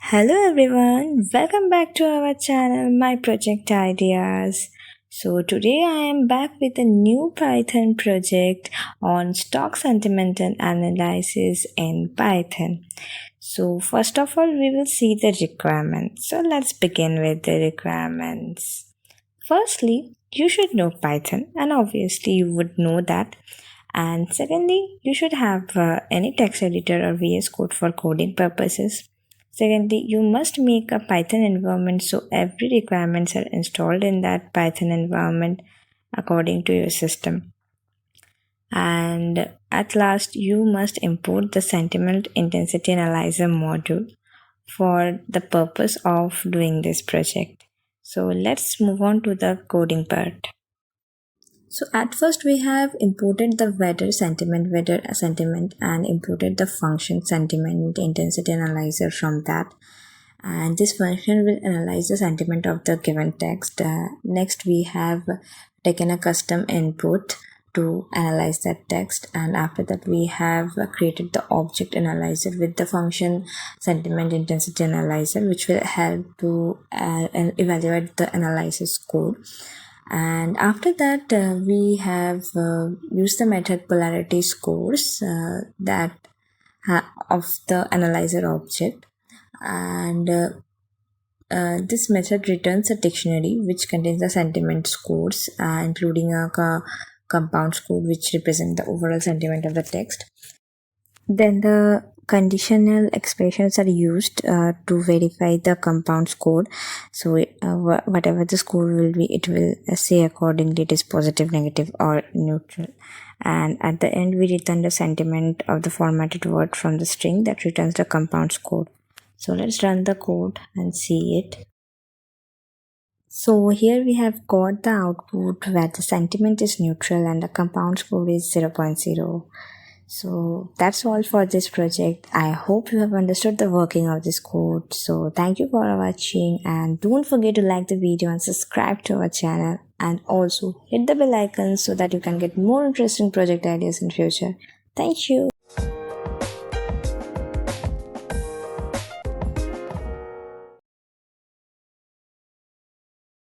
Hello everyone, welcome back to our channel My Project Ideas. So today I am back with a new Python project on stock sentimental analysis in Python. So first of all we will see the requirements. So let's begin with the requirements. Firstly, you should know Python and obviously you would know that. And secondly, you should have any text editor or VS Code for coding purposes. Secondly, you must make a Python environment so every requirements are installed in that Python environment according to your system. And at last, you must import the sentiment intensity analyzer module for the purpose of doing this project. So let's move on to the coding part. So at first we have imported the VADER sentiment and imported the function sentiment intensity analyzer from that. And this function will analyze the sentiment of the given text. Next we have taken a custom input to analyze that text, and after that we have created the object analyzer with the function sentiment intensity analyzer, which will help to evaluate the analysis code. And after that we have used the method polarity scores of the analyzer object, and this method returns a dictionary which contains the sentiment scores, including a compound score which represent the overall sentiment of the text. Then the conditional expressions are used to verify the compound score. So whatever the score will be, it will say accordingly it is positive, negative or neutral. And at the end we return the sentiment of the formatted word from the string that returns the compound score. So let's run the code and see it. So here we have got the output where the sentiment is neutral and the compound score is 0.0. So that's all for this project. I hope you have understood the working of this code. So thank you for watching, and don't forget to like the video and subscribe to our channel, and also hit the bell icon so that you can get more interesting project ideas in future. Thank you.